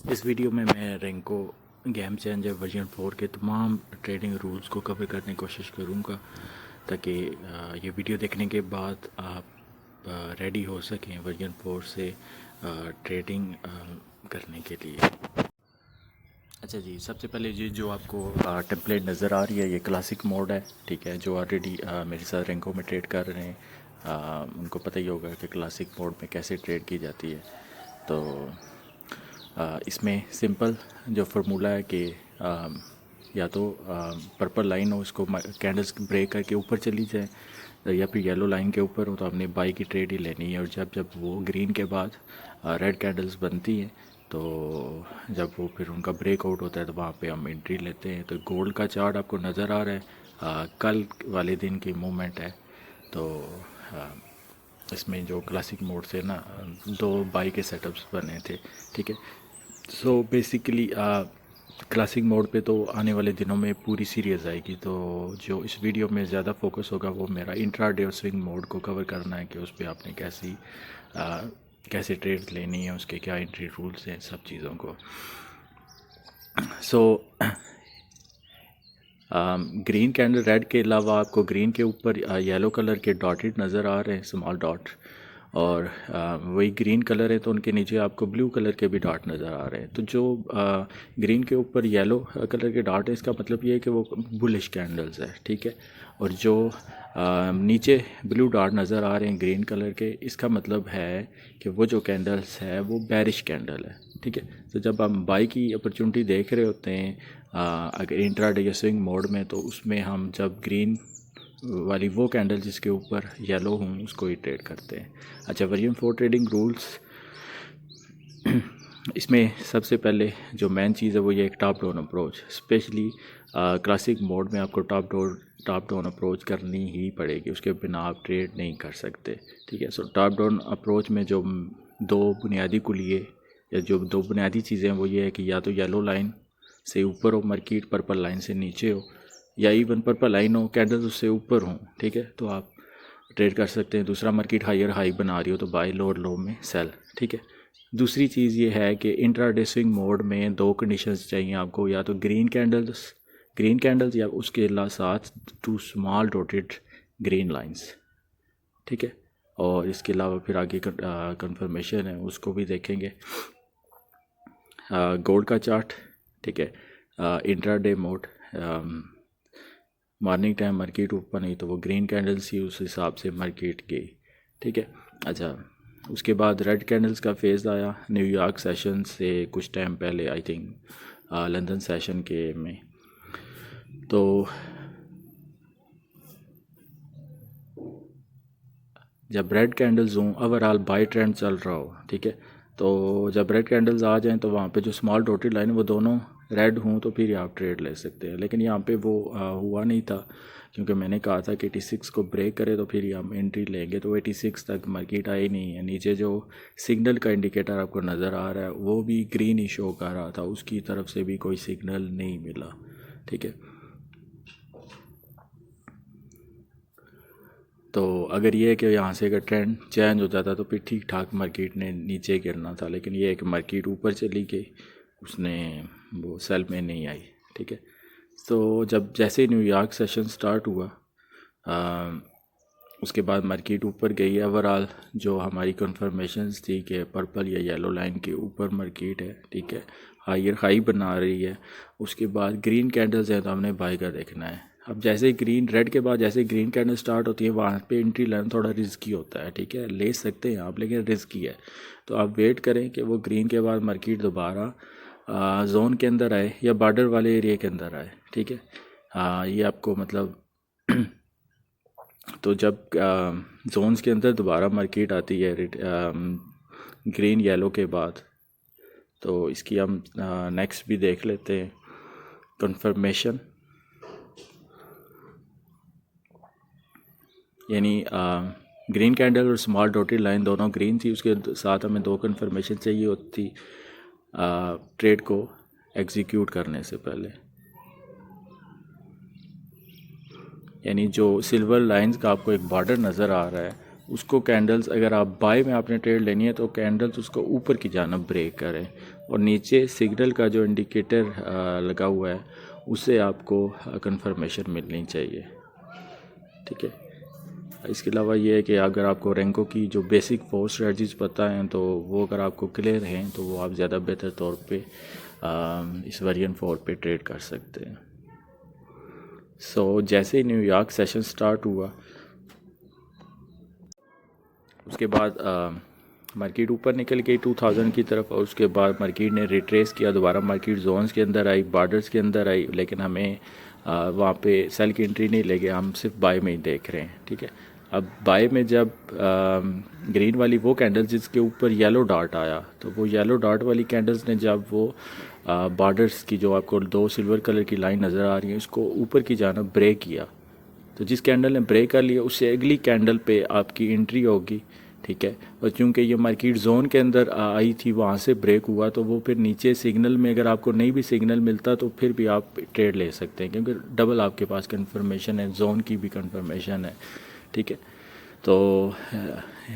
इस वीडियो में मैं रेंको गेम चेंजर वर्जन 4 के तमाम ट्रेडिंग रूल्स को कवर करने की कोशिश करूँगा ताकि ये वीडियो देखने के बाद आप रेडी हो सकें वर्जन 4 से ट्रेडिंग करने के लिए। अच्छा जी, सबसे पहले ये जो आपको टेम्पलेट नज़र आ रही है ये क्लासिक मोड है, ठीक है। जो ऑलरेडी मेरे साथ रेंको में ट्रेड कर रहे हैं उनको पता ही होगा कि क्लासिक मोड में कैसे ट्रेड की जाती है। तो इसमें सिंपल जो फार्मूला है कि या तो पर्पल लाइन हो उसको कैंडल्स ब्रेक करके ऊपर चली जाए या फिर येलो लाइन के ऊपर हो तो आपने बाई की ट्रेड ही लेनी है। और जब जब वो ग्रीन के बाद रेड कैंडल्स बनती हैं तो जब वो फिर उनका ब्रेकआउट होता है तो वहाँ पे हम एंट्री लेते हैं। तो गोल्ड का चार्ट आपको नज़र आ रहा है, कल वाले दिन की मूवमेंट है। तो इसमें जो क्लासिक मोड से ना 2 बाई के सेटअप्स बने थे, ठीक है। सो बेसिकली क्लासिक मोड पे तो आने वाले दिनों में पूरी सीरीज़ आएगी। तो जो इस वीडियो में ज़्यादा फोकस होगा वो मेरा इंट्राडे और स्विंग मोड को कवर करना है कि उस पर आपने कैसे ट्रेड लेनी है, उसके क्या एंट्री रूल्स हैं, सब चीज़ों को। सो ग्रीन कैंडल रेड के अलावा आपको ग्रीन के ऊपर येलो कलर के डॉटेड नज़र आ रहे हैं, स्मॉल डॉट। और वही ग्रीन कलर है तो उनके नीचे आपको ब्लू कलर के भी डॉट नज़र आ रहे हैं। तो जो ग्रीन के ऊपर येलो कलर के डॉट है इसका मतलब ये है कि वो बुलिश कैंडल्स है, ठीक है। और जो नीचे ब्लू डॉट नज़र आ रहे हैं ग्रीन कलर के, इसका मतलब है कि वो जो कैंडल्स है वो बेरिश कैंडल है, ठीक है। तो जब हम बाई की अपॉर्चुनिटी देख रहे होते हैं अगर इंट्राडे या स्विंग मोड में, तो उसमें हम जब ग्रीन वाली वो कैंडल जिसके ऊपर येलो हूँ उसको ही ट्रेड करते हैं। अच्छा, वर्जन 4 ट्रेडिंग रूल्स इसमें सबसे पहले जो मेन चीज़ है वो ये एक top down approach. Specially classic mode में आपको टॉप डाउन अप्रोच करनी ही पड़ेगी, उसके बिना आप ट्रेड नहीं कर सकते, ठीक है। सो टॉप डाउन अप्रोच में जो 2 बुनियादी कुलिये या जो 2 बुनियादी चीज़ें हैं वो ये है कि या तो येलो लाइन से ऊपर हो मार्केट, पर्पल लाइन से नीचे हो, या इवन पर्पल लाइन हो कैंडल्स उससे ऊपर हों, ठीक है, तो आप ट्रेड कर सकते हैं। दूसरा, मार्केट हायर हाई बना रही हो तो बाय, लोअर लो में सेल, ठीक है। दूसरी चीज़ ये है कि इंट्राडे स्विंग मोड में 2 कंडीशंस चाहिए आपको, या तो ग्रीन कैंडल्स या उसके साथ 2 स्मॉल डॉटेड ग्रीन लाइंस, ठीक है। और इसके अलावा फिर आगे कंफर्मेशन है उसको भी देखेंगे। गोल्ड का चार्ट, ठीक है। Intraday mode morning time market ऊपर नहीं तो वो ग्रीन कैंडल्स ही उस हिसाब से मार्केट गई, ठीक है। अच्छा, उसके बाद रेड कैंडल्स का फेज़ आया न्यूयॉर्क सेशन से कुछ टाइम पहले, आई थिंक लंदन सेशन के में। तो जब रेड कैंडल्स हों, ओवरऑल बाई ट्रेंड चल रहा हो, ठीक है, तो जब रेड कैंडल्स आ जाएं तो वहाँ पे जो स्मॉल डॉटेड लाइन है वो दोनों रेड हों तो फिर आप ट्रेड ले सकते हैं। लेकिन यहाँ पे वो हुआ नहीं था, क्योंकि मैंने कहा था कि 86 को ब्रेक करे तो फिर हम एंट्री लेंगे, तो 86 तक मार्केट आई नहीं है। नीचे जो सिग्नल का इंडिकेटर आपको नज़र आ रहा है वो भी ग्रीन ही शो कर रहा था, उसकी तरफ से भी कोई सिग्नल नहीं मिला, ठीक है। तो अगर ये है कि यहाँ से अगर ट्रेंड चेंज हो जाता तो फिर ठीक ठाक मार्केट ने नीचे गिरना था, लेकिन ये है कि मार्केट ऊपर चली गई, उसने वो सेल में नहीं आई, ठीक है। तो जब जैसे न्यूयॉर्क सेशन स्टार्ट हुआ उसके बाद मार्केट ऊपर गई। ओवरऑल जो हमारी कंफर्मेशंस थी कि पर्पल या येलो लाइन के ऊपर मार्केट है, ठीक है, हायर हाई बना रही है। उसके बाद ग्रीन कैंडल्स हैं तो हमने बाय का देखना है। अब जैसे ग्रीन रेड के बाद जैसे ग्रीन कैंडल स्टार्ट होती है वहाँ पे एंट्री लेना थोड़ा रिस्की होता है, ठीक है, ले सकते हैं आप लेकिन रिस्की है। तो आप वेट करें कि वो ग्रीन के बाद मार्केट दोबारा जोन के अंदर आए या बॉर्डर वाले एरिया के अंदर आए, ठीक है। ये आपको मतलब तो जब जोन्स के अंदर दोबारा मार्केट आती है ग्रीन येलो के बाद, तो इसकी हम नेक्स्ट भी देख लेते हैं कंफर्मेशन। यानी ग्रीन कैंडल और स्मॉल डॉटेड लाइन दोनों ग्रीन थी, उसके साथ हमें 2 कंफर्मेशन चाहिए होती थी ट्रेड को एग्जीक्यूट करने से पहले। यानी जो सिल्वर लाइंस का आपको एक बॉर्डर नज़र आ रहा है उसको कैंडल्स, अगर आप बाय में आपने ट्रेड लेनी है तो कैंडल्स उसको ऊपर की जानब ब्रेक करें, और नीचे सिग्नल का जो इंडिकेटर लगा हुआ है उससे आपको कंफर्मेशन मिलनी चाहिए। ठीक है। इसके अलावा ये है कि अगर आपको रैंको की जो बेसिक 4 स्ट्रेटजीज पता हैं तो वो अगर आपको क्लियर हैं तो वो आप ज़्यादा बेहतर तौर पे इस वेरिएंट 4 पे ट्रेड कर सकते हैं। जैसे ही न्यूयॉर्क सेशन स्टार्ट हुआ उसके बाद मार्केट ऊपर निकल गई 2000 की तरफ, और उसके बाद मार्केट ने रिट्रेस किया, दोबारा मार्केट जोन्स के अंदर आई, बॉर्डर्स के अंदर आई, लेकिन हमें वहाँ पे सेल की एंट्री नहीं लगे, हम सिर्फ बाय में ही देख रहे हैं। ठीक है। अब बाय में जब ग्रीन वाली वो कैंडल जिसके ऊपर येलो डॉट आया, तो वो येलो डॉट वाली कैंडल्स ने जब वो बॉर्डर्स की जो आपको 2 सिल्वर कलर की लाइन नज़र आ रही है उसको ऊपर की जानब ब्रेक किया, तो जिस कैंडल ने ब्रेक कर लिया उससे अगली कैंडल पे आपकी एंट्री होगी। ठीक है। और चूँकि ये मार्केट जोन के अंदर आई थी, वहाँ से ब्रेक हुआ, तो वो फिर नीचे सिग्नल में अगर आपको नहीं भी सिग्नल मिलता तो फिर भी आप ट्रेड ले सकते हैं, क्योंकि डबल आपके पास कंफर्मेशन है, जोन की भी कंफर्मेशन है। ठीक है। तो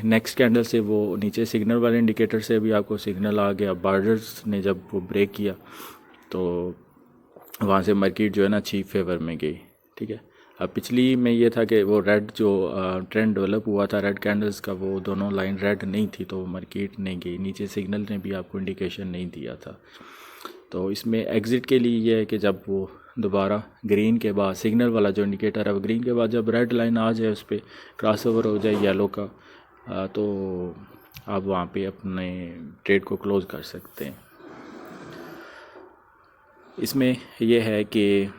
नेक्स्ट कैंडल से वो नीचे सिग्नल वाले इंडिकेटर से भी आपको सिग्नल आ गया, बॉर्डर्स ने जब वो ब्रेक किया तो वहाँ से मार्केट जो है ना अच्छी फेवर में गई। ठीक है। अब पिछली में ये था कि वो रेड जो ट्रेंड डेवलप हुआ था रेड कैंडल्स का, वो दोनों लाइन रेड नहीं थी तो मार्केट नहीं गई, नीचे सिग्नल ने भी आपको इंडिकेशन नहीं दिया था। तो इसमें एग्ज़िट के लिए ये है कि जब वो दोबारा ग्रीन के बाद सिग्नल वाला जो इंडिकेटर है वो ग्रीन के बाद जब रेड लाइन आ जाए, उस पर क्रॉस ओवर हो जाए येलो का, तो आप वहाँ पे अपने ट्रेड को क्लोज़ कर सकते हैं। इसमें यह है कि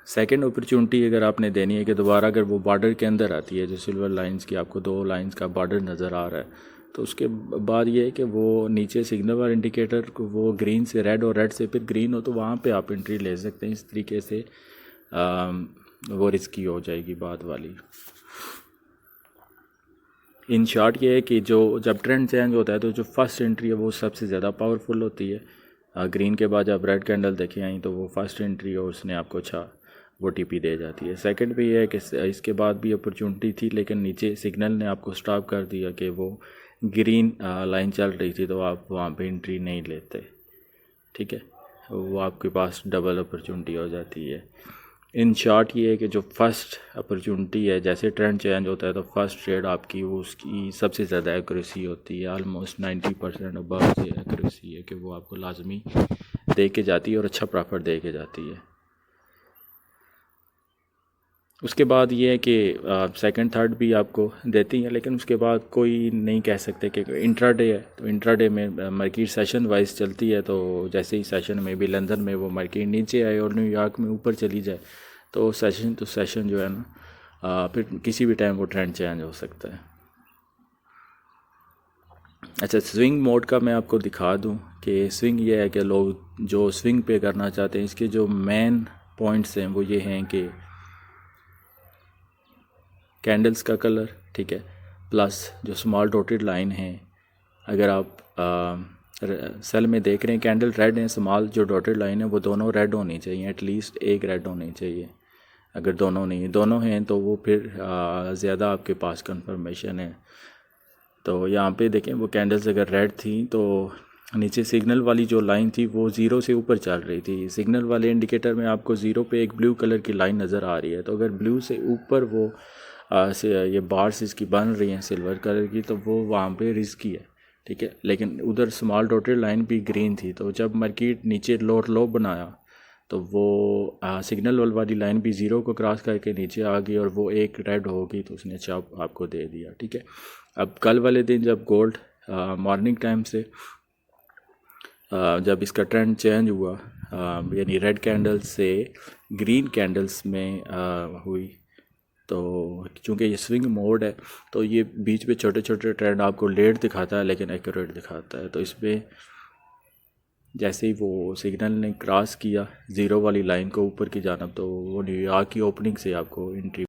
सेकंड अपॉर्चुनिटी अगर आपने देनी है कि दोबारा अगर वो बॉर्डर के अंदर आती है, जो सिल्वर लाइंस की आपको 2 लाइंस का बॉर्डर नज़र आ रहा है, तो उसके बाद ये है कि वो नीचे सिग्नल वाला इंडिकेटर को वो ग्रीन से रेड और रेड से फिर ग्रीन हो, तो वहाँ पे आप एंट्री ले सकते हैं। इस तरीके से वो रिस्की हो जाएगी बाद वाली। इन शॉर्ट ये है कि जो जब ट्रेंड चेंज होता है तो जो फर्स्ट एंट्री है वो सबसे ज़्यादा पावरफुल होती है। ग्रीन के बाद जब रेड कैंडल देखे आई तो वो फर्स्ट एंट्री है, उसने आपको अच्छा वो टीपी दे जाती है। सेकंड भी ये है कि इसके बाद भी अपॉर्चुनिटी थी, लेकिन नीचे सिग्नल ने आपको स्टॉप कर दिया कि वो ग्रीन लाइन चल रही थी, तो आप वहाँ पे एंट्री नहीं लेते। ठीक है। वो आपके पास डबल अपॉर्चुनिटी हो जाती है। इन शॉर्ट ये है कि जो फर्स्ट अपॉर्चुनिटी है, जैसे ट्रेंड चेंज होता है तो फर्स्ट ट्रेड आपकी वो उसकी सबसे ज़्यादा एक्यूरेसी होती है, ऑलमोस्ट 90% अबव से एक्यूरेसी है कि वो आपको लाजमी दे के जाती है और अच्छा प्रॉफिट दे के जाती है। उसके बाद ये है कि सेकंड थर्ड भी आपको देती हैं, लेकिन उसके बाद कोई नहीं कह सकते कि इंट्राडे है तो इंट्राडे में मार्केट सेशन वाइज चलती है, तो जैसे ही सेशन में भी लंदन में वो मार्केट नीचे आए और न्यूयॉर्क में ऊपर चली जाए तो सेशन जो है ना फिर किसी भी टाइम वो ट्रेंड चेंज हो सकता है। अच्छा, स्विंग मोड का मैं आपको दिखा दूं कि स्विंग ये है कि लोग जो स्विंग पे करना चाहते हैं इसके जो मेन पॉइंट्स हैं वो ये हैं कि कैंडल्स का कलर, ठीक है, प्लस जो स्मॉल डॉटेड लाइन है, अगर आप सेल में देख रहे हैं कैंडल रेड है, स्मॉल जो डॉटेड लाइन है वो दोनों रेड होनी चाहिए, एटलीस्ट एक रेड होनी चाहिए। अगर दोनों नहीं, दोनों हैं तो वो फिर ज़्यादा आपके पास कंफर्मेशन है। तो यहाँ पे देखें वो कैंडल्स अगर रेड थी तो नीचे सिग्नल वाली जो लाइन थी वो ज़ीरो से ऊपर चल रही थी। सिग्नल वाले इंडिकेटर में आपको ज़ीरो पे एक ब्लू कलर की लाइन नज़र आ रही है, तो अगर ब्लू से ऊपर वो से ये बार्स इसकी बन रही हैं सिल्वर कलर की, तो वो वहाँ पे रिस्की है। ठीक है। लेकिन उधर स्मॉल डॉटेड लाइन भी ग्रीन थी, तो जब मार्केट नीचे लो बनाया तो वो सिग्नल वाली लाइन भी ज़ीरो को क्रॉस करके नीचे आ गई और वो एक रेड हो गई, तो उसने अच्छा आपको दे दिया। ठीक है। अब कल वाले दिन जब गोल्ड मॉर्निंग टाइम से जब इसका ट्रेंड चेंज हुआ, यानी रेड कैंडल से ग्रीन कैंडल्स में हुई, तो चूँकि ये स्विंग मोड है तो ये बीच में छोटे छोटे ट्रेंड आपको लेट दिखाता है लेकिन एक्यूरेट दिखाता है। तो इसमें जैसे ही वो सिग्नल ने क्रॉस किया ज़ीरो वाली लाइन को ऊपर की जानब, तो वो न्यूयॉर्क की ओपनिंग से आपको एंट्री